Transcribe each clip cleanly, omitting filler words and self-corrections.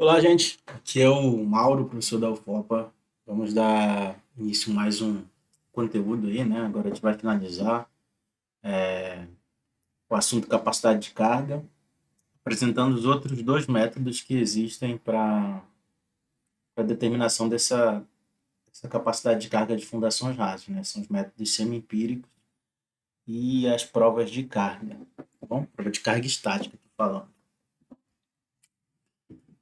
Olá, gente. Aqui é o Mauro, professor da UFOPA. Vamos dar início a mais um conteúdo aí, né? Agora a gente vai finalizar o assunto capacidade de carga, apresentando os outros dois métodos que existem para determinação dessa capacidade de carga de fundações rasas, né? São os métodos semi-empíricos e as provas de carga, tá bom? Prova de carga estática, tô falando.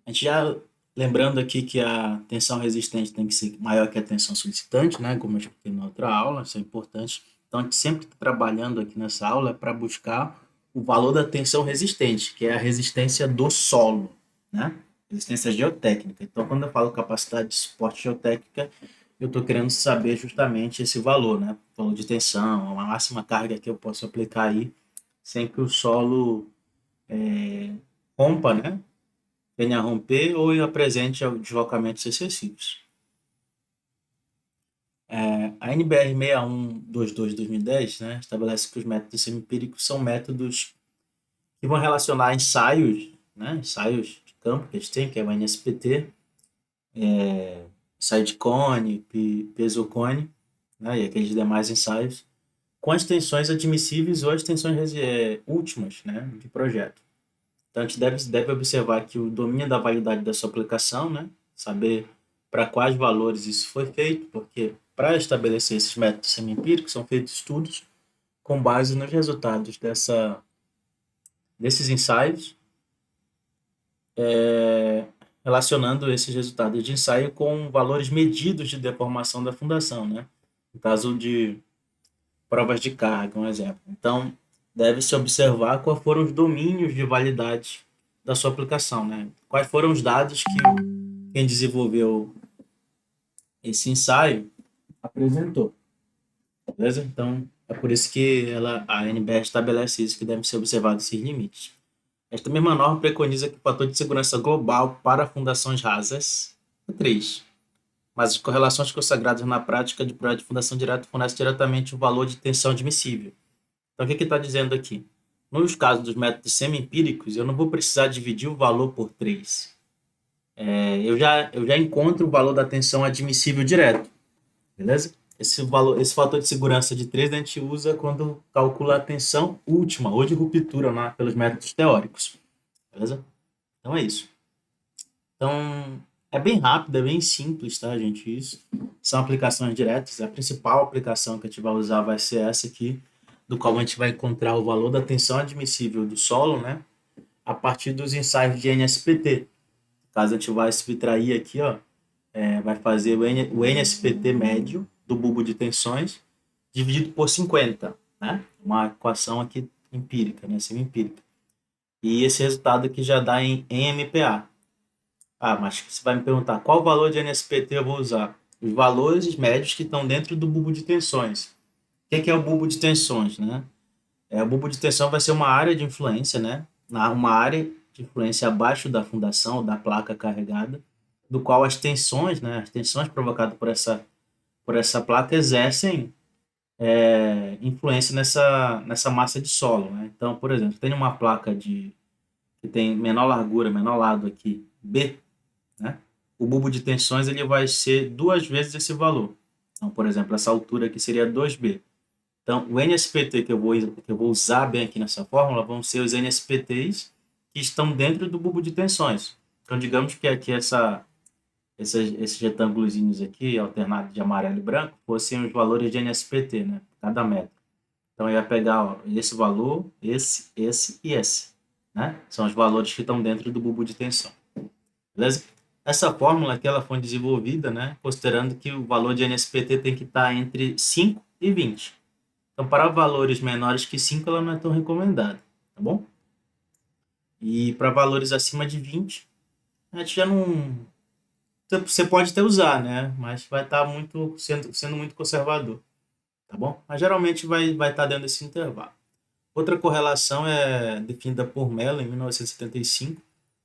A gente já lembrando aqui que a tensão resistente tem que ser maior que a tensão solicitante, né? Como eu expliquei na outra aula, isso é importante. Então, a gente sempre está trabalhando aqui nessa aula para buscar o valor da tensão resistente, que é a resistência do solo, né? Resistência geotécnica. Então, quando eu falo capacidade de suporte geotécnica, eu estou querendo saber justamente esse valor, né? O valor de tensão, a máxima carga que eu posso aplicar aí, sem que o solo rompa, né? Venha a romper ou apresente deslocamentos excessivos. A NBR 6122 de 2010, né, estabelece que os métodos semiempíricos são métodos que vão relacionar ensaios, né, ensaios de campo que a gente tem, que é o NSPT, ensaio de cone, peso cone, né, e aqueles demais ensaios, com as tensões admissíveis ou as tensões últimas, né, de projeto. Então a gente deve observar que o domínio da validade da sua aplicação, né? Saber para quais valores isso foi feito, porque para estabelecer esses métodos semi-empíricos são feitos estudos com base nos resultados desses ensaios, relacionando esses resultados de ensaio com valores medidos de deformação da fundação, né? No caso de provas de carga, um exemplo. Então, deve-se observar quais foram os domínios de validade da sua aplicação, né? Quais foram os dados que quem desenvolveu esse ensaio apresentou, beleza? Então, é por isso que a NBR estabelece isso, que devem ser observados esses limites. Esta mesma norma preconiza que o fator de segurança global para fundações rasas é 3, mas as correlações consagradas na prática de projeto de fundação direta fornecem diretamente o valor de tensão admissível. Então, o que está dizendo aqui? Nos casos dos métodos semi-empíricos, eu não vou precisar dividir o valor por 3. Eu já encontro o valor da tensão admissível direto, beleza? Esse fator de segurança de 3 a gente usa quando calcula a tensão última ou de ruptura, né, pelos métodos teóricos, beleza? Então é isso. Então é bem rápido, é bem simples, tá, gente? Isso são aplicações diretas. A principal aplicação que a gente vai usar vai ser essa aqui, do qual a gente vai encontrar o valor da tensão admissível do solo, né? A partir dos ensaios de NSPT. Caso a gente vai subtrair aqui, ó, vai fazer o NSPT médio do bulbo de tensões dividido por 50, né? Uma equação aqui empírica, né? Semi-empírica. E esse resultado aqui já dá em MPa. Ah, mas você vai me perguntar qual valor de NSPT eu vou usar? Os valores médios que estão dentro do bulbo de tensões. O que é o bulbo de tensões, né? O bulbo de tensão vai ser uma área de influência, né? Uma área de influência abaixo da fundação, da placa carregada, do qual as tensões, né? As tensões provocadas por essa placa exercem influência nessa massa de solo, né? Então, por exemplo, tem uma placa que tem menor largura, menor lado aqui, B, né? O bulbo de tensões ele vai ser duas vezes esse valor. Então, por exemplo, essa altura aqui seria 2B. Então, o NSPT que eu vou usar bem aqui nessa fórmula vão ser os NSPTs que estão dentro do bulbo de tensões. Então, digamos que aqui esses retângulos aqui, alternados de amarelo e branco, fossem os valores de NSPT, né? Cada metro. Então, eu ia pegar, ó, esse valor, esse e esse, né? São os valores que estão dentro do bulbo de tensão. Beleza? Essa fórmula aqui ela foi desenvolvida, né? Considerando que o valor de NSPT tem que estar entre 5 e 20. Então, para valores menores que 5, ela não é tão recomendada, tá bom? E para valores acima de 20, a gente já não. Você pode até usar, né? Mas vai estar sendo muito conservador, tá bom? Mas geralmente vai estar dentro desse intervalo. Outra correlação é definida por Mello em 1975,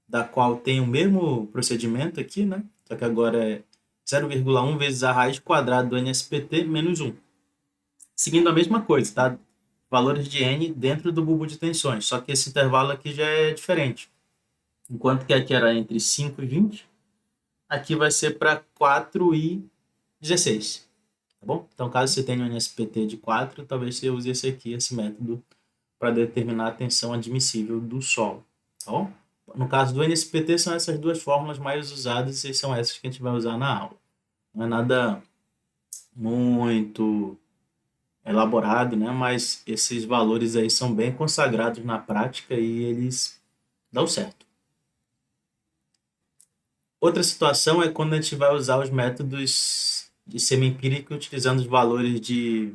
da qual tem o mesmo procedimento aqui, né? Só que agora é 0,1 vezes a raiz quadrada do NSPT menos 1. Seguindo a mesma coisa, tá? Valores de N dentro do bulbo de tensões, só que esse intervalo aqui já é diferente. enquanto que aqui era entre 5 e 20, aqui vai ser para 4 e 16. Tá bom? Então, caso você tenha um NSPT de 4, talvez você use esse aqui, esse método, para determinar a tensão admissível do solo. Tá bom? No caso do NSPT, são essas duas fórmulas mais usadas e são essas que a gente vai usar na aula. Não é nada muito elaborado, né? Mas esses valores aí são bem consagrados na prática e eles dão certo. Outra situação é quando a gente vai usar os métodos de semi-empírica utilizando os valores de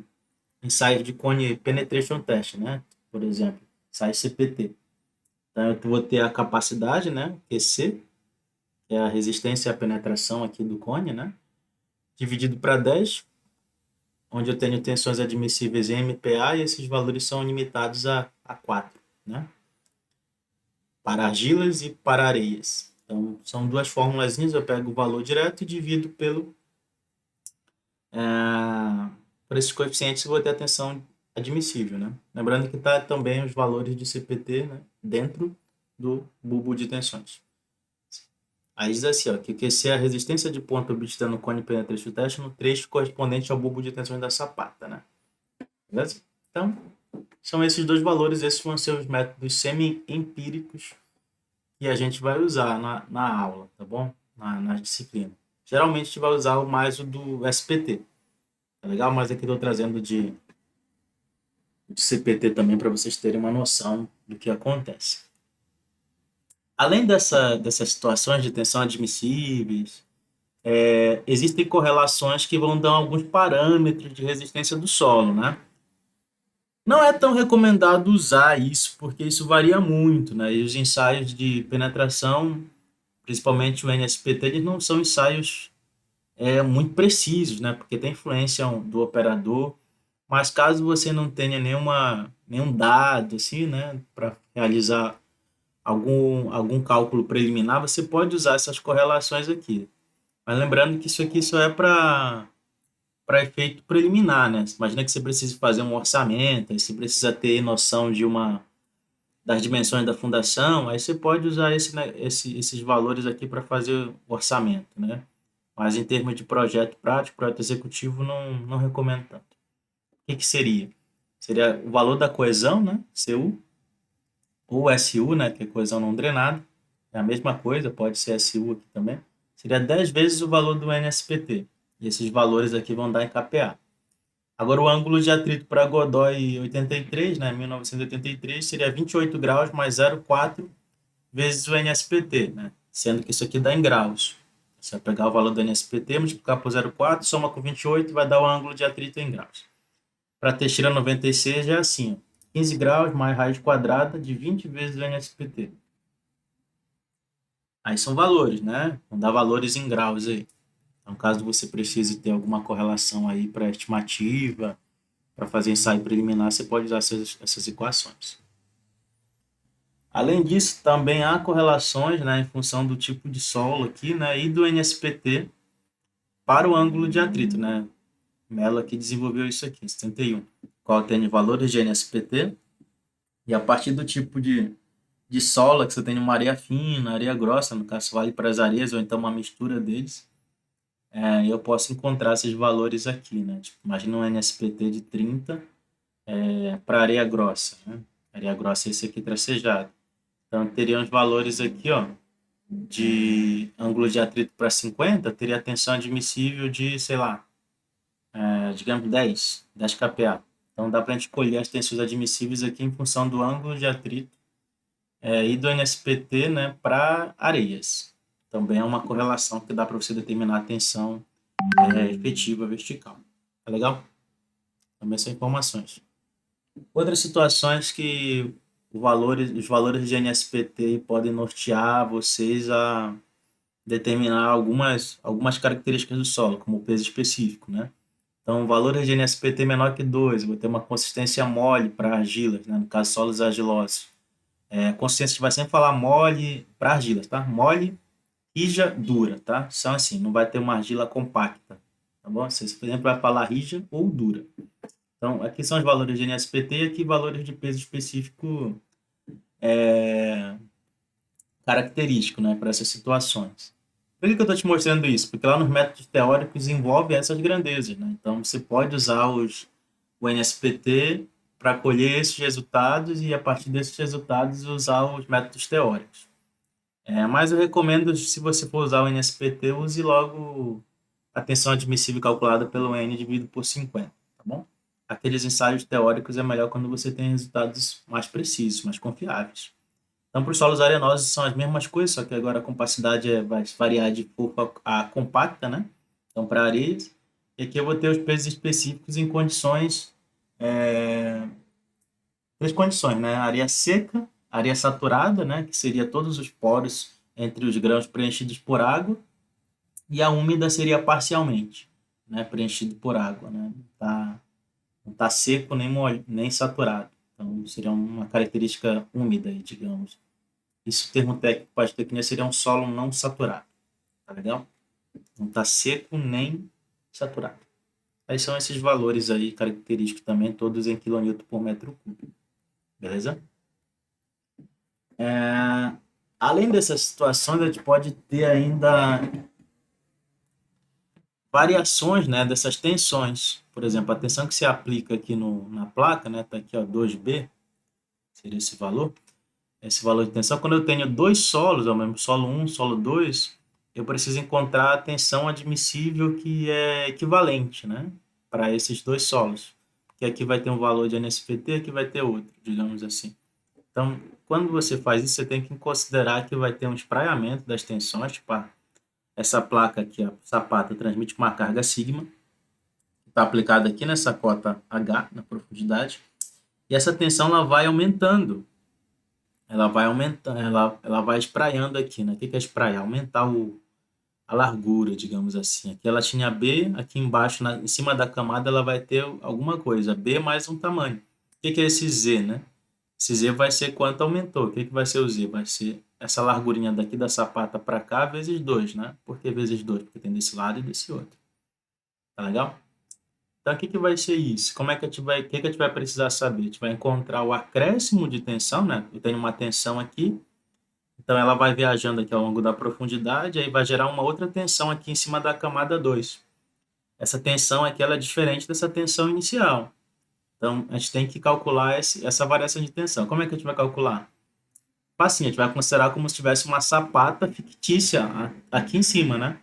ensaios de Cone Penetration Test, né? Por exemplo, ensaio CPT. Então, eu vou ter a capacidade, né? QC, que é a resistência à penetração aqui do cone, né? Dividido para 10, onde eu tenho tensões admissíveis em MPa e esses valores são limitados a 4, né? Para argilas e para areias. Então, são duas fórmulas, eu pego o valor direto e divido por esses coeficientes e vou ter a tensão admissível, né? Lembrando que está também os valores de CPT, né, dentro do bulbo de tensões. Aí diz assim, ó, que QC é a resistência de ponta obtida no cone penetration test no trecho correspondente ao bulbo de tensões da sapata, né? Beleza? Então, são esses dois valores, esses vão ser os métodos semi-empíricos que a gente vai usar na aula, tá bom? Na disciplina. Geralmente a gente vai usar mais o do SPT, tá legal? Mas aqui eu estou trazendo de CPT também para vocês terem uma noção do que acontece. Além dessas situações de tensão admissíveis, existem correlações que vão dar alguns parâmetros de resistência do solo, né? Não é tão recomendado usar isso, porque isso varia muito, né? E os ensaios de penetração, principalmente o NSPT, eles não são ensaios muito precisos, né? Porque tem influência do operador, mas caso você não tenha nenhum dado, assim, né? Para realizar algum cálculo preliminar, você pode usar essas correlações aqui. Mas lembrando que isso aqui só é para efeito preliminar, né? Imagina que você precisa fazer um orçamento, aí você precisa ter noção das dimensões da fundação, aí você pode usar esses valores aqui para fazer o orçamento, né? Mas em termos de projeto prático, projeto executivo, não recomendo tanto. O que seria? Seria o valor da coesão, né? CU, ou SU, né? Que é coesão não drenada. É a mesma coisa, pode ser SU aqui também. Seria 10 vezes o valor do NSPT. E esses valores aqui vão dar em KPa. Agora, o ângulo de atrito para Godoy 83, né, 1983, seria 28 graus mais 0,4 vezes o NSPT, né? Sendo que isso aqui dá em graus. Você vai pegar o valor do NSPT, multiplicar por 0,4, soma com 28, vai dar o ângulo de atrito em graus. Para Teixeira 96 já é assim, ó, 15 graus mais raiz quadrada de 20 vezes o NSPT. Aí são valores, né? Vão dar valores em graus aí. Então, caso você precise ter alguma correlação aí para estimativa, para fazer ensaio preliminar, você pode usar essas equações. Além disso, também há correlações, né, em função do tipo de solo aqui, né, e do NSPT para o ângulo de atrito, né? Mello aqui desenvolveu isso aqui, 71, qual tem valores de NSPT, e a partir do tipo de solo, que você tem uma areia fina, areia grossa, no caso vale para as areias, ou então uma mistura deles, eu posso encontrar esses valores aqui, né? Tipo, imagina um NSPT de 30 para areia grossa, né? Areia grossa é esse aqui tracejado. Então, teria os valores aqui, ó, de ângulo de atrito para 50, teria a tensão admissível de, sei lá, digamos 10 kPa. Então, dá para a gente escolher as tensões admissíveis aqui em função do ângulo de atrito e do NSPT, né, para areias. Também é uma correlação que dá para você determinar a tensão efetiva vertical. Tá legal? Também são informações. Outras situações que os valores de NSPT podem nortear vocês a determinar algumas características do solo, como o peso específico, né? Então, valores de NSPT menor que 2, vou ter uma consistência mole para argilas, né? No caso, solos argilosos. Consistência, a gente vai sempre falar mole para argilas, tá? Mole, rija, dura, tá? São assim, não vai ter uma argila compacta, tá bom? Você, por exemplo, vai falar rija ou dura. Então, aqui são os valores de NSPT e aqui valores de peso específico característico, né, para essas situações. Por que eu estou te mostrando isso? Porque lá nos métodos teóricos envolve essas grandezas, né? Então você pode usar o NSPT para colher esses resultados e a partir desses resultados usar os métodos teóricos. Mas eu recomendo, se você for usar o NSPT, use logo a tensão admissível calculada pelo N dividido por 50, tá bom? Aqueles ensaios teóricos é melhor quando você tem resultados mais precisos, mais confiáveis. Então, para os solos arenosos são as mesmas coisas, só que agora a compacidade vai variar de fofa a compacta, né? Então, para areias. E aqui eu vou ter os pesos específicos em condições, é, três condições, né? Areia seca, areia saturada, né? Que seria todos os poros entre os grãos preenchidos por água, e a úmida seria parcialmente, né? Preenchido por água, né? Não tá seco nem saturado. Então, seria uma característica úmida, digamos. Isso, o termo técnico para geotecnia seria um solo não saturado. Tá legal? Não está seco nem saturado. Aí são esses valores aí, característicos também, todos em quilonewton por metro cúbico. Beleza? Além dessas situações, a gente pode ter ainda variações, né, dessas tensões. Por exemplo, a tensão que se aplica aqui na placa, né, tá aqui, ó, 2B, seria esse valor. Esse valor de tensão, quando eu tenho dois solos, ao mesmo solo 1, solo 2, eu preciso encontrar a tensão admissível que é equivalente, né, para esses dois solos. Que aqui vai ter um valor de NSPT, aqui vai ter outro, digamos assim. Então, quando você faz isso, você tem que considerar que vai ter um espraiamento das tensões, tipo, essa placa aqui, a sapata, transmite uma carga sigma, que está aplicada aqui nessa cota H, na profundidade, e essa tensão ela vai aumentando. Ela vai aumentando, ela vai espraiando aqui, né? O que é espraiar? Aumentar a largura, digamos assim. Aqui ela tinha B, aqui embaixo, em cima da camada, ela vai ter alguma coisa, B mais um tamanho. O que é esse Z, né? Esse Z vai ser quanto aumentou. O que vai ser o Z? Vai ser essa largurinha daqui da sapata para cá vezes 2, né? Por que vezes 2? Porque tem desse lado e desse outro. Tá legal? Então, o que vai ser isso? Como é que o que a gente vai precisar saber? A gente vai encontrar o acréscimo de tensão, né? Eu tenho uma tensão aqui, então ela vai viajando aqui ao longo da profundidade, aí vai gerar uma outra tensão aqui em cima da camada 2. Essa tensão aqui ela é diferente dessa tensão inicial. Então, a gente tem que calcular essa variação de tensão. Como é que a gente vai calcular? Facinho, a gente vai considerar como se tivesse uma sapata fictícia aqui em cima, né?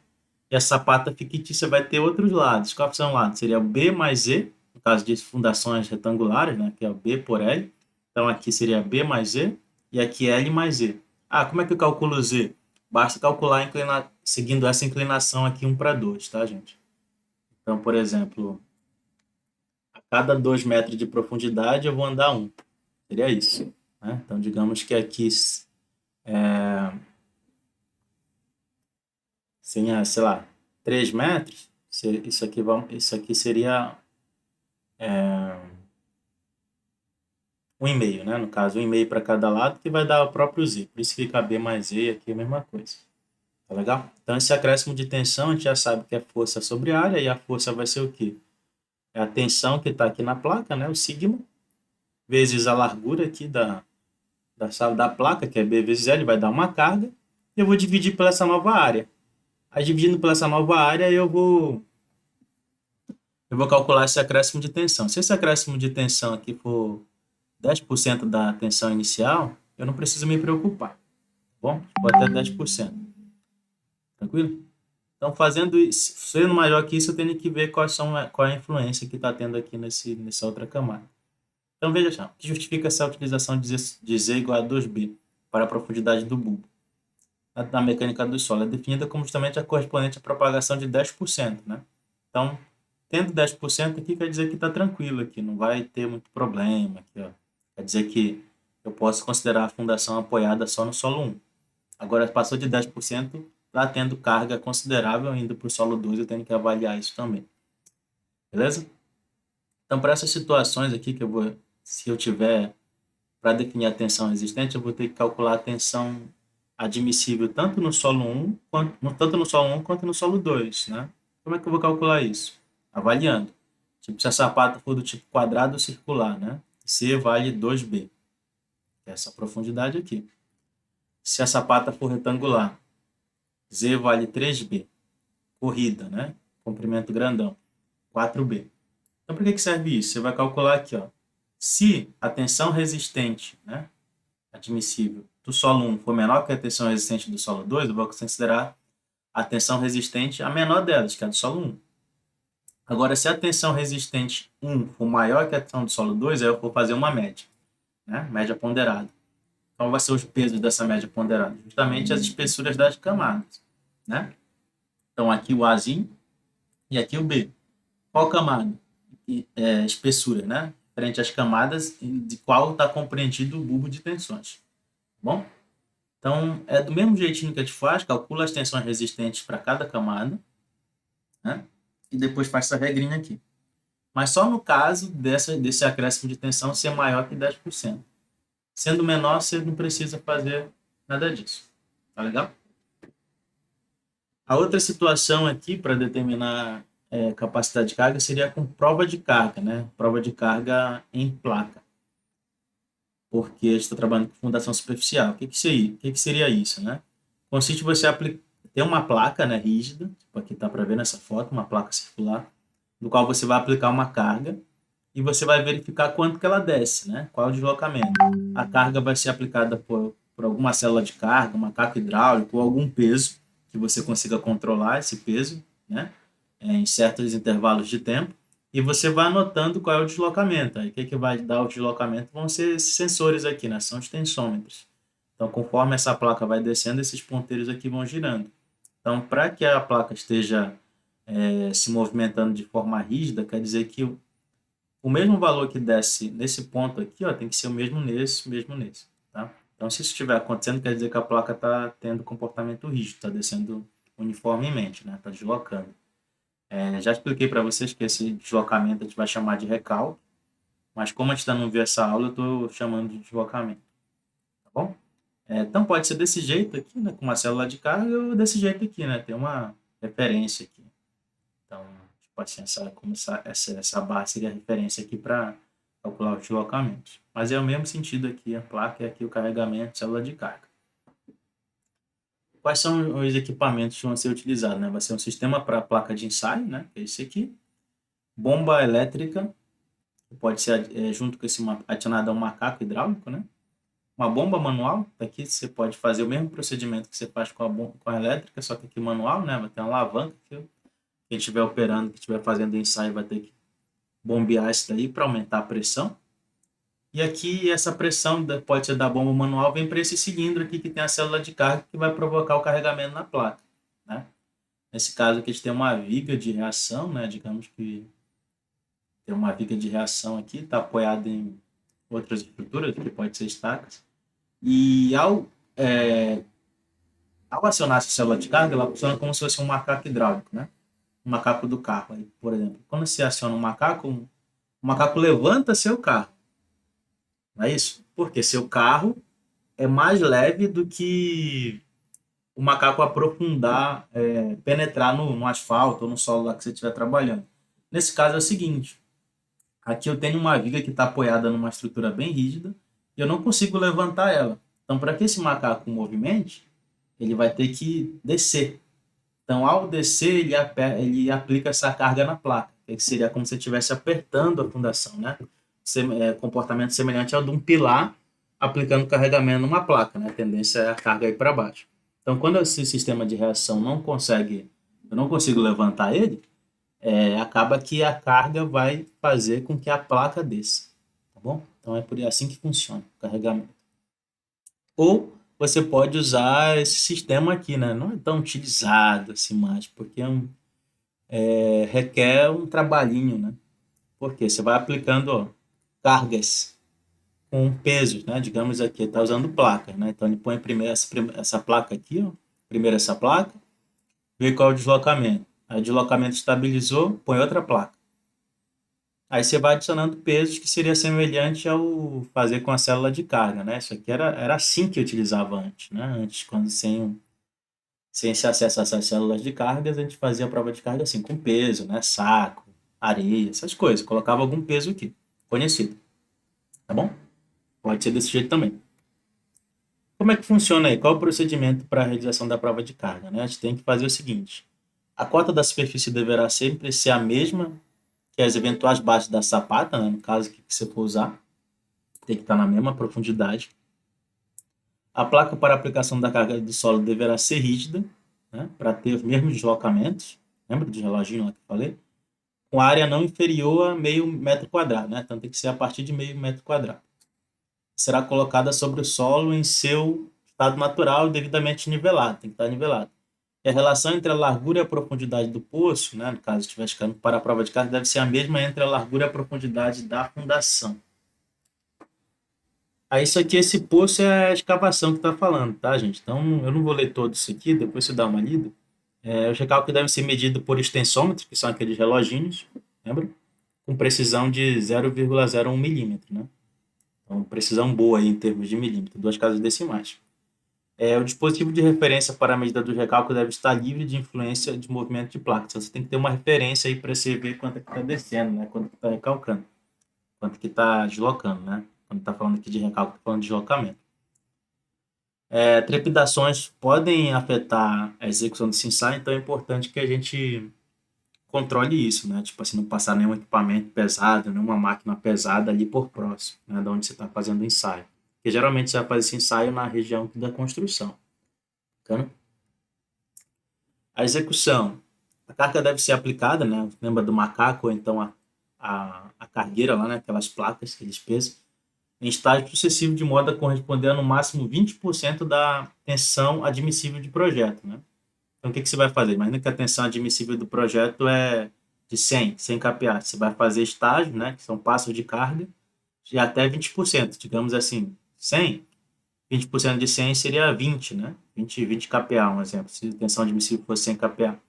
E a sapata fictícia vai ter outros lados. Quais são os lados? Seria o B mais E, no caso de fundações retangulares, né? Que é o B por L. Então, aqui seria B mais E e aqui L mais E. Ah, como é que eu calculo Z? Basta calcular seguindo essa inclinação aqui 1 para 2, tá, gente? Então, por exemplo, a cada 2 metros de profundidade eu vou andar 1. Seria isso, né? Então, digamos que aqui seria, sei lá, 3 metros. Isso aqui seria 1,5, né? No caso, 1,5 para cada lado, que vai dar o próprio Z. Por isso fica B mais E aqui, a mesma coisa. Tá legal? Então, esse acréscimo de tensão, a gente já sabe que é força sobre área, e a força vai ser o quê? É a tensão que está aqui na placa, né? O sigma, vezes a largura aqui da placa, que é B vezes L, vai dar uma carga, e eu vou dividir por essa nova área. Aí, dividindo por essa nova área, eu vou calcular esse acréscimo de tensão. Se esse acréscimo de tensão aqui for 10% da tensão inicial, eu não preciso me preocupar. Tá bom? Pode até 10%. Tranquilo? Então, fazendo isso, sendo maior que isso, eu tenho que ver qual é a influência que está tendo aqui nessa outra camada. Então, veja só, o que justifica essa utilização de Z igual a 2B para a profundidade do bulbo? Na mecânica do solo é definida como justamente a correspondente à propagação de 10%, né? Então, tendo 10% aqui, quer dizer que está tranquilo aqui, não vai ter muito problema aqui, ó. Quer dizer que eu posso considerar a fundação apoiada só no solo 1. Agora, passou de 10%, está tendo carga considerável indo para o solo 2, eu tenho que avaliar isso também. Beleza? Então, para essas situações aqui se eu tiver, para definir a tensão resistente, eu vou ter que calcular a tensão admissível tanto no solo 1 quanto no solo 2, né? Como é que eu vou calcular isso? Avaliando. Tipo, se a sapata for do tipo quadrado ou circular, né? C vale 2B, que é essa profundidade aqui. se a sapata for retangular. Z vale 3B. Corrida, né? Comprimento grandão. 4B. Então, para que serve isso? Você vai calcular aqui, ó. Se a tensão resistente, né, admissível, do solo 1 for menor que a tensão resistente do solo 2, eu vou considerar a tensão resistente a menor delas, que é a do solo 1. Agora, se a tensão resistente 1 for maior que a tensão do solo 2, aí eu vou fazer uma média, né? Média ponderada. Qual vai ser os pesos dessa média ponderada? Justamente as espessuras das camadas, né? Então, aqui o Azinho e aqui o B. Qual camada? Espessura, né? Frente às camadas de qual está compreendido o bulbo de tensões. Tá bom? Então, é do mesmo jeitinho que a gente faz, calcula as tensões resistentes para cada camada, né? E depois faz essa regrinha aqui. Mas só no caso desse acréscimo de tensão ser maior que 10%. Sendo menor, você não precisa fazer nada disso. Tá legal? A outra situação aqui para determinar capacidade de carga seria com prova de carga, né? Prova de carga em placa. Porque a gente está trabalhando com fundação superficial. O que seria isso, né? Consiste em você ter uma placa, né, rígida, tipo aqui está para ver nessa foto, uma placa circular, no qual você vai aplicar uma carga e você vai verificar quanto que ela desce, né? Qual é o deslocamento. A carga vai ser aplicada por alguma célula de carga, um macaco hidráulico ou algum peso que você consiga controlar esse peso, né? Em certos intervalos de tempo. E você vai anotando qual é o deslocamento. Aí, o que vai dar o deslocamento vão ser esses sensores aqui, né? São os tensômetros. Então, conforme essa placa vai descendo, esses ponteiros aqui vão girando. Então, para que a placa esteja se movimentando de forma rígida, quer dizer que o mesmo valor que desce nesse ponto aqui, ó, tem que ser o mesmo nesse, tá? Então, se isso estiver acontecendo, quer dizer que a placa está tendo comportamento rígido, está descendo uniformemente, né? Está deslocando. Já expliquei para vocês que esse deslocamento a gente vai chamar de recalque, mas como a gente ainda não viu essa aula, eu estou chamando de deslocamento, tá bom? Então pode ser desse jeito aqui, né, com uma célula de carga, ou desse jeito aqui, né, tem uma referência aqui. Então, tipo assim, essa barra seria a referência aqui para calcular os deslocamentos. Mas é o mesmo sentido aqui, a placa e aqui o carregamento, célula de carga. Quais são os equipamentos que vão ser utilizados, né? Vai ser um sistema para placa de ensaio, né, que é esse aqui, bomba elétrica, que pode ser junto com esse adicionado a um macaco hidráulico, né? Uma bomba manual, aqui você pode fazer o mesmo procedimento que você faz com a elétrica, só que aqui manual, né? Vai ter uma alavanca que quem estiver operando, que estiver fazendo ensaio, vai ter que bombear isso daí para aumentar a pressão. E aqui essa pressão pode ser da bomba manual, vem para esse cilindro aqui que tem a célula de carga que vai provocar o carregamento na placa, né? Nesse caso aqui a gente tem uma viga de reação, né? Digamos que tem uma viga de reação aqui, está apoiada em outras estruturas, que pode ser estacas. E ao acionar essa célula de carga, ela funciona como se fosse um macaco hidráulico, né? Um macaco do carro, aí, por exemplo. Quando você aciona o macaco levanta seu carro. Não é isso? Porque seu carro é mais leve do que o macaco aprofundar, penetrar no asfalto ou no solo lá que você estiver trabalhando. Nesse caso é o seguinte, aqui eu tenho uma viga que está apoiada numa estrutura bem rígida e eu não consigo levantar ela. Então, para que esse macaco movimente, ele vai ter que descer. Então, ao descer, ele aplica essa carga na placa, que seria como se estivesse apertando a fundação, né? Comportamento semelhante ao de um pilar aplicando carregamento numa placa, né? A tendência é a carga ir para baixo. Então, quando esse sistema de reação eu não consigo levantar ele, acaba que a carga vai fazer com que a placa desça, tá bom? Então, é por assim que funciona o carregamento. Ou você pode usar esse sistema aqui, né? Não é tão utilizado assim mais, porque requer um trabalhinho, né? Porque você vai aplicando, ó, cargas com pesos, né? Digamos aqui, está usando placa, né? Então ele põe primeiro essa placa aqui, ó. Primeiro essa placa, vê qual é o deslocamento. Aí o deslocamento estabilizou, põe outra placa. Aí você vai adicionando pesos que seria semelhante ao fazer com a célula de carga, né? Isso aqui era assim que eu utilizava antes, né? Antes, quando sem esse acesso a essas células de cargas, a gente fazia a prova de carga assim, com peso, né? Saco, areia, essas coisas. Colocava algum peso aqui, conhecido, tá bom? Pode ser desse jeito também. como é que funciona aí? Qual é o procedimento para a realização da prova de carga, né? A gente tem que fazer o seguinte: a cota da superfície deverá sempre ser a mesma que as eventuais bases da sapata, né? No caso que você for usar, tem que estar na mesma profundidade. A placa para aplicação da carga de solo deverá ser rígida, né? Para ter os mesmos deslocamentos. Lembra do reloginho lá que eu falei? Com área não inferior a meio metro quadrado, né? Então tem que ser a partir de meio metro quadrado. Será colocada sobre o solo em seu estado natural devidamente nivelado, tem que estar nivelado. E a relação entre a largura e a profundidade do poço, né, no caso estiver escando para a prova de carga, deve ser a mesma entre a largura e a profundidade da fundação. Aí isso aqui, esse poço é a escavação que está falando, tá, gente? Então eu não vou ler todo isso aqui, depois você dá uma lida. Os recálculos devem ser medidos por extensômetros, que são aqueles reloginhos, lembra? Com precisão de 0,01 milímetro, né? Então, precisão boa aí em termos de milímetro, duas casas decimais. O dispositivo de referência para a medida do recálculo deve estar livre de influência de movimento de placa. Então, você tem que ter uma referência aí para você ver quanto é que está descendo, né? Quanto que está recalcando, quanto que está deslocando, né? Quando está falando aqui de recálculo, falando de deslocamento. Trepidações podem afetar a execução desse ensaio, então é importante que a gente controle isso, né? Tipo assim, não passar nenhum equipamento pesado, nenhuma máquina pesada ali por próximo, né? De onde você está fazendo o ensaio. Porque geralmente você vai fazer esse ensaio na região da construção. Bacana? A execução. A carga deve ser aplicada, né? Lembra do macaco, ou então a cargueira lá, né? Aquelas placas, aqueles pesos, em estágio sucessivo, de modo a corresponder a no máximo 20% da tensão admissível de projeto, né? Então, o que você vai fazer? Imagina que a tensão admissível do projeto é de 100 kPa. Você vai fazer estágio, né, que são passos de carga, de até 20%. Digamos assim, 100, 20% de 100 seria 20, né? 20 kPa, um exemplo. Se a tensão admissível fosse 100 kPa.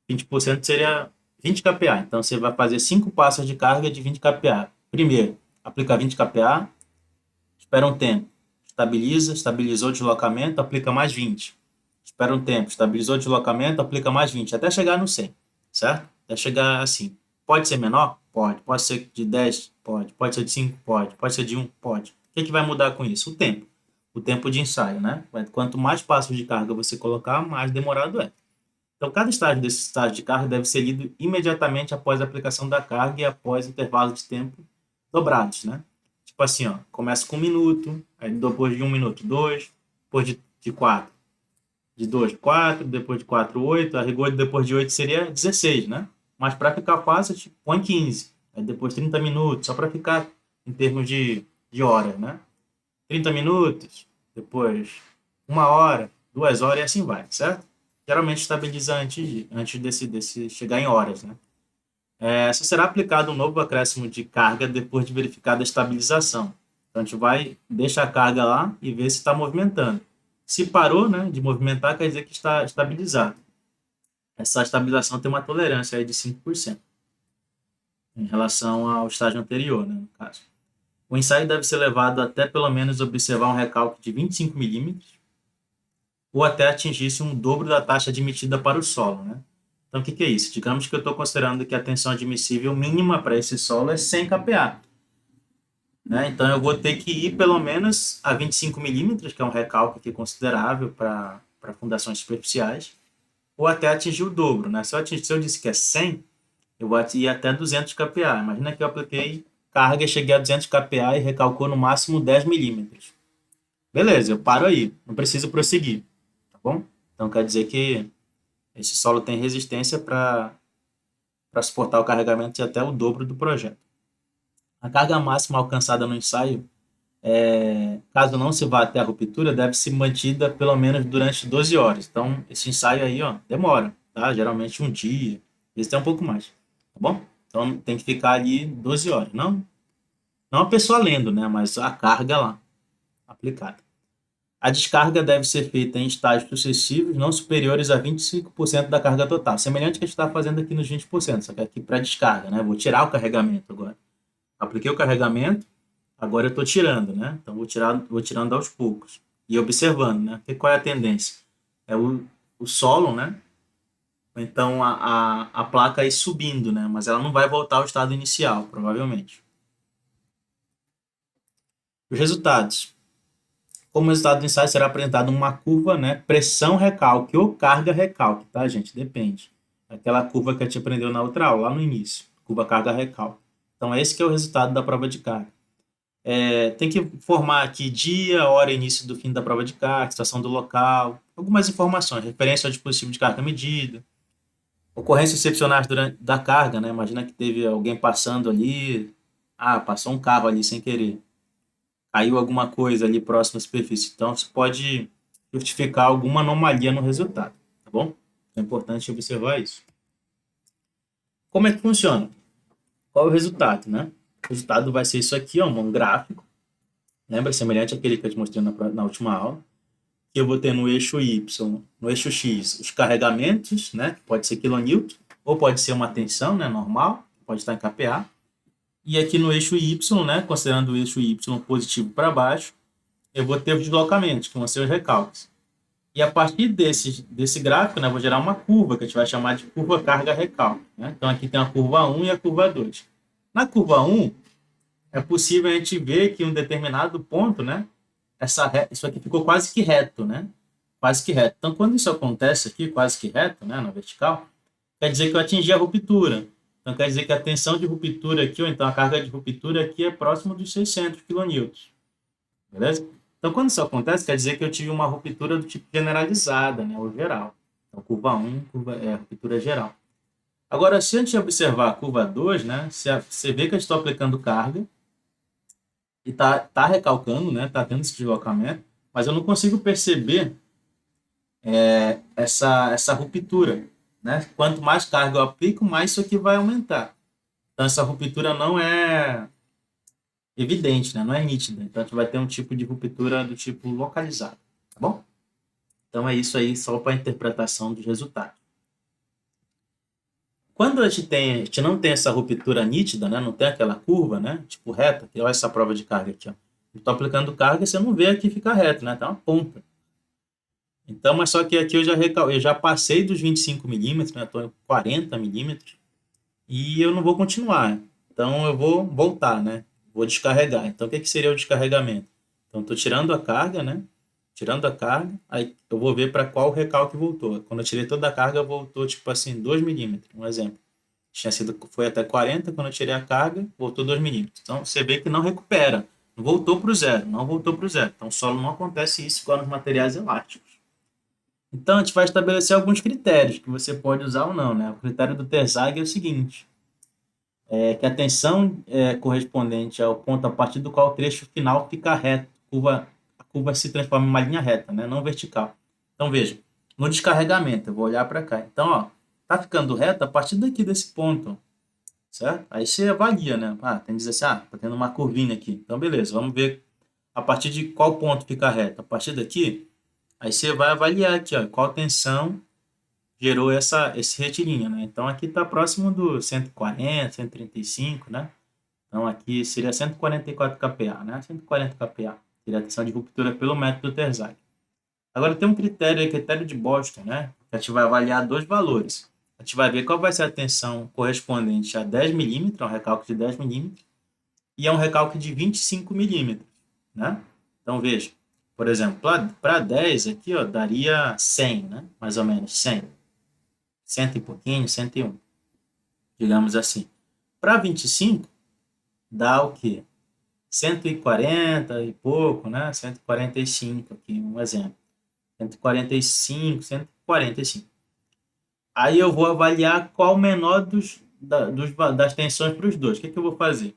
20% seria 20 kPa. Então, você vai fazer 5 passos de carga de 20 kPa. Primeiro, aplica 20 kPa, espera um tempo, estabilizou o deslocamento, aplica mais 20. Espera um tempo, estabilizou o deslocamento, aplica mais 20, até chegar no 100, certo? Até chegar assim. Pode ser menor? Pode. Pode ser de 10? Pode. Pode ser de 5? Pode. Pode ser de 1? Pode. O que vai mudar com isso? O tempo. O tempo de ensaio, né? Quanto mais passos de carga você colocar, mais demorado é. Então, cada estágio desse estágio de carga deve ser lido imediatamente após a aplicação da carga e após intervalos de tempo dobrados, né? Tipo assim, ó, começa com 1 minuto, aí depois de 1 minuto, 2, depois de 4, de 2, 4, depois de 4, 8, a rigor depois de 8 seria 16, né? Mas para ficar fácil, tipo, põe 15, aí depois 30 minutos, só para ficar em termos de horas, né? 30 minutos, depois 1 hora, 2 horas e assim vai, certo? Geralmente estabiliza antes desse chegar em horas, né? Só será aplicado um novo acréscimo de carga depois de verificada a estabilização. Então, a gente vai, deixa a carga lá e vê se está movimentando. Se parou, né, de movimentar, quer dizer que está estabilizado. Essa estabilização tem uma tolerância aí de 5% em relação ao estágio anterior, né, no caso. O ensaio deve ser levado até pelo menos observar um recalque de 25 milímetros ou até atingir-se um dobro da taxa admitida para o solo, né? Então, o que é isso? Digamos que eu estou considerando que a tensão admissível mínima para esse solo é 100 kPa. Né? Então, eu vou ter que ir pelo menos a 25 milímetros, que é um recalque aqui considerável para fundações superficiais, ou até atingir o dobro. Né? Se eu disse que é 100, eu vou ir até 200 kPa. Imagina que eu apliquei carga, cheguei a 200 kPa e recalcou no máximo 10 milímetros. Beleza, eu paro aí, não preciso prosseguir. Tá bom? Então, quer dizer que esse solo tem resistência para suportar o carregamento de até o dobro do projeto. A carga máxima alcançada no ensaio, caso não se vá até a ruptura, deve ser mantida pelo menos durante 12 horas. Então, esse ensaio aí, ó, demora, tá? Geralmente um dia, às vezes até um pouco mais, tá bom? Então, tem que ficar ali 12 horas. Não a pessoa lendo, né? Mas a carga lá, aplicada. A descarga deve ser feita em estágios sucessivos não superiores a 25% da carga total. Semelhante ao que a gente está fazendo aqui nos 20%, só que aqui para descarga, né? Vou tirar o carregamento agora. Apliquei o carregamento, agora eu estou tirando, né? Então vou tirando aos poucos e observando, né? Porque qual é a tendência? É o solo, né? Então a placa ir subindo, né? Mas ela não vai voltar ao estado inicial, provavelmente. Os resultados. Como resultado do ensaio será apresentada uma curva, né? Pressão recalque ou carga recalque, tá, gente? Depende. Aquela curva que a gente aprendeu na outra aula, lá no início. Curva carga recalque. Então, esse que é o resultado da prova de carga. Tem que informar aqui dia, hora, início do fim da prova de carga, situação do local, algumas informações, referência ao dispositivo de carga medida, ocorrências excepcionais durante da carga, né? Imagina que teve alguém passando ali, passou um carro ali sem querer, caiu alguma coisa ali próximo à superfície. Então, isso pode justificar alguma anomalia no resultado, tá bom? É importante observar isso. Como é que funciona? Qual é o resultado, né? O resultado vai ser isso aqui, ó, um gráfico. Lembra? Semelhante àquele que eu te mostrei na última aula. Que eu vou ter no eixo Y, no eixo X, os carregamentos, né? Que pode ser quilonewton, ou pode ser uma tensão, né? Normal, pode estar em kPa. E aqui no eixo Y, né? Considerando o eixo Y positivo para baixo, eu vou ter os deslocamentos, que vão ser os recalques. E a partir desse gráfico, né, eu vou gerar uma curva, que a gente vai chamar de curva carga-recalque. Né? Então, aqui tem a curva 1 e a curva 2. Na curva 1, é possível a gente ver que em um determinado ponto, né, isso aqui ficou quase que reto, né? Quase que reto. Então, quando isso acontece aqui, quase que reto, né, na vertical, quer dizer que eu atingi a ruptura. Então, quer dizer que a tensão de ruptura aqui, ou então a carga de ruptura aqui é próximo dos 600 kN. Beleza? Então, quando isso acontece, quer dizer que eu tive uma ruptura do tipo generalizada, né, ou geral. Então, curva 1, ruptura geral. Agora, se a gente observar a curva 2, né, você vê que eu estou aplicando carga e tá recalcando, né, tá tendo esse deslocamento, mas eu não consigo perceber essa ruptura. Né? Quanto mais carga eu aplico, mais isso aqui vai aumentar. Então, essa ruptura não é evidente, né? Não é nítida. Então, a gente vai ter um tipo de ruptura do tipo localizado. Tá bom? Então, é isso aí só para a interpretação dos resultados. Quando a gente não tem essa ruptura nítida, né? Não tem aquela curva, né? Tipo reta, que olha essa prova de carga aqui. Ó. Eu estou aplicando carga e você não vê aqui ficar reto, né? Tem uma ponta. Então, mas só que aqui eu já passei dos 25 milímetros, né? Estou em 40 milímetros e eu não vou continuar. Então, eu vou voltar, né? Vou descarregar. Então, o que seria o descarregamento? Então, estou tirando a carga, né? Tirando a carga, aí eu vou ver para qual recalque voltou. Quando eu tirei toda a carga, voltou tipo assim, 2 milímetros, um exemplo. Foi até 40, quando eu tirei a carga, voltou 2 milímetros. Então, você vê que não recupera. Não voltou para o zero, não voltou para o zero. Então, o solo não acontece isso igual nos materiais elásticos. Então, a gente vai estabelecer alguns critérios que você pode usar ou não, né? O critério do Terzaghi é o seguinte, que a tensão correspondente ao ponto a partir do qual o trecho final fica reto, a curva se transforma em uma linha reta, né? Não vertical. Então, veja, no descarregamento, eu vou olhar para cá. Então, ó, tá ficando reto a partir daqui desse ponto, certo? Aí você avalia, né? Tem que dizer assim, tá tendo uma curvinha aqui. Então, beleza, vamos ver a partir de qual ponto fica reto. A partir daqui, aí você vai avaliar aqui, ó, qual tensão gerou esse retilíneo, né? Então, aqui está próximo do 140, 135, né? Então, aqui seria 144 kPa, né? 140 kPa, seria a tensão de ruptura pelo método Terzaghi. Agora, tem um critério, critério de Boston, né? Que a gente vai avaliar dois valores. A gente vai ver qual vai ser a tensão correspondente a 10 milímetros, um recalque de 10 milímetros, e a um recalque de 25 milímetros, né? Então, veja, por exemplo, para 10 aqui, ó, daria 100, né? Mais ou menos, 100. 100 e pouquinho, 101, digamos assim. Para 25, dá o quê? 140 e pouco, né? 145 aqui, um exemplo. 145, 145. Aí eu vou avaliar qual o menor das tensões para os dois. O que eu vou fazer?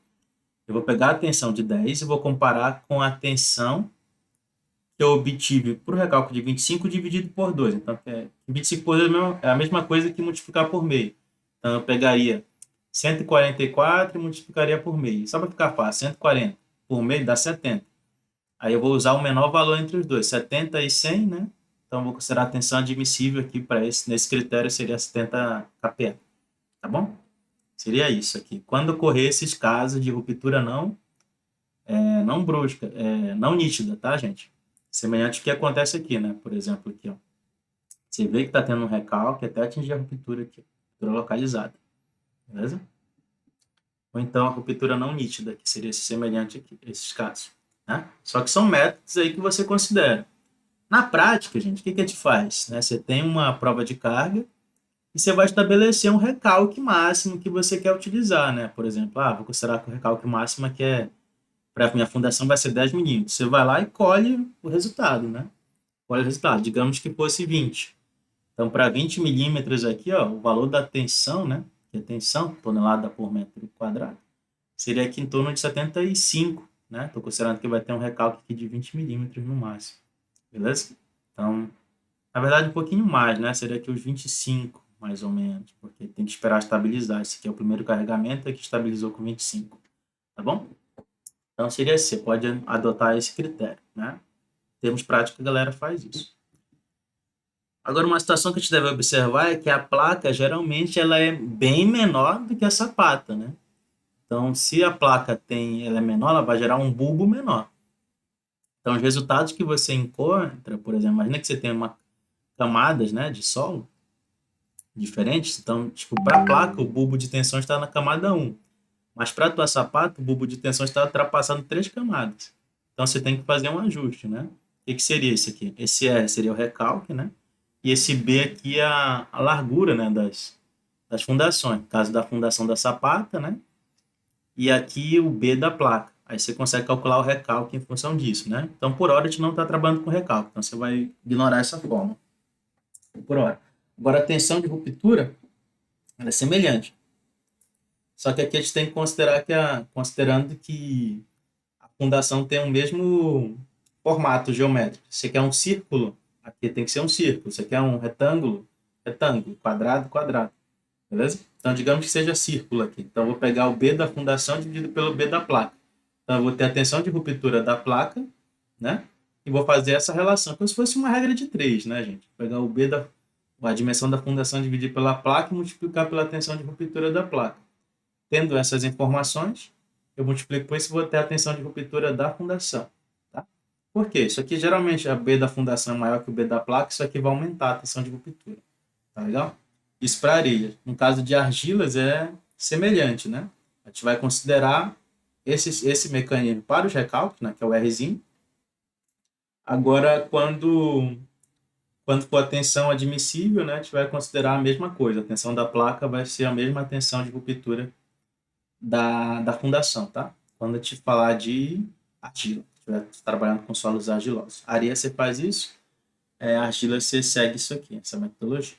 Eu vou pegar a tensão de 10 e vou comparar com a tensão que eu obtive para o recálculo de 25 dividido por 2. Então, 25 por 2 é a mesma coisa que multiplicar por meio. Então, eu pegaria 144 e multiplicaria por meio. Só para ficar fácil, 140 por meio dá 70. Aí eu vou usar o menor valor entre os dois, 70 e 100, né? Então, vou considerar a tensão admissível aqui para nesse critério seria 70 kPa. Tá bom? Seria isso aqui. Quando ocorrer esses casos de ruptura não brusca, não nítida, tá, gente? Semelhante ao que acontece aqui, né? Por exemplo, aqui, ó. Você vê que está tendo um recalque até atingir a ruptura aqui, ruptura localizada. Beleza? Ou então a ruptura não nítida, que seria semelhante aqui, esses casos. né? Só que são métodos aí que você considera. Na prática, gente, o que que a gente faz? Né? Você tem uma prova de carga e você vai estabelecer um recalque máximo que você quer utilizar, né? Por exemplo, vou considerar que o recalque máximo aqui para a minha fundação vai ser 10 milímetros. Você vai lá e colhe o resultado, né? Colhe o resultado. Digamos que fosse 20. Então, para 20 milímetros aqui, ó, o valor da tensão, né? Que é tensão, tonelada por metro quadrado, seria aqui em torno de 75, né? Estou considerando que vai ter um recalque aqui de 20 milímetros no máximo, beleza? Então, na verdade, um pouquinho mais, né? Seria aqui os 25, mais ou menos, porque tem que esperar estabilizar. Esse aqui é o primeiro carregamento, que estabilizou com 25, tá bom? Então, seria assim, você pode adotar esse critério, né? Em termos práticos, a galera faz isso. Agora, uma situação que a gente deve observar é que a placa, geralmente, ela é bem menor do que a sapata, né? Então, se a placa ela é menor, ela vai gerar um bulbo menor. Então, os resultados que você encontra, por exemplo, imagina que você tem camadas, né, de solo diferentes. Então, tipo, para a placa, o bulbo de tensão está na camada 1. Mas para a tua sapata, o bulbo de tensão está ultrapassando 3 camadas. Então, você tem que fazer um ajuste, né? O que seria esse aqui? Esse R seria o recalque, né? E esse B aqui é a largura, né, das fundações. No caso da fundação da sapata, né? E aqui o B da placa. Aí você consegue calcular o recalque em função disso, né? Então, por hora, a gente não está trabalhando com recalque. Então, você vai ignorar essa forma, por hora. Agora, a tensão de ruptura, ela é semelhante. Só que aqui a gente tem que considerar considerando que a fundação tem o mesmo formato geométrico. Você quer um círculo, aqui tem que ser um círculo. Você quer um retângulo, retângulo, quadrado, quadrado. Beleza? Então, digamos que seja círculo aqui. Então, eu vou pegar o B da fundação dividido pelo B da placa. Então, eu vou ter a tensão de ruptura da placa, né? E vou fazer essa relação, como se fosse uma regra de 3, né, gente? Vou pegar a dimensão da fundação dividir pela placa e multiplicar pela tensão de ruptura da placa. Tendo essas informações, eu multiplico por isso e vou ter a tensão de ruptura da fundação. Tá? Por quê? Isso aqui, geralmente, a B da fundação é maior que o B da placa, isso aqui vai aumentar a tensão de ruptura. Tá legal? Isso para areia. No caso de argilas é semelhante, né? A gente vai considerar esse mecanismo para os recalques, né, que é o Rzinho. Agora, quando for a tensão admissível, né, a gente vai considerar a mesma coisa. A tensão da placa vai ser a mesma tensão de ruptura da fundação, tá? Quando a gente falar de argila, estiver trabalhando com solos argilosos. Areia você faz isso, argila você segue isso aqui, essa metodologia.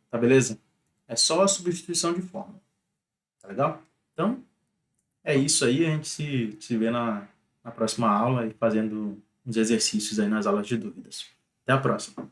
Tá beleza? É só a substituição de fórmula. Tá legal? Então, é isso aí. A gente se vê na próxima aula e fazendo uns exercícios aí nas aulas de dúvidas. Até a próxima.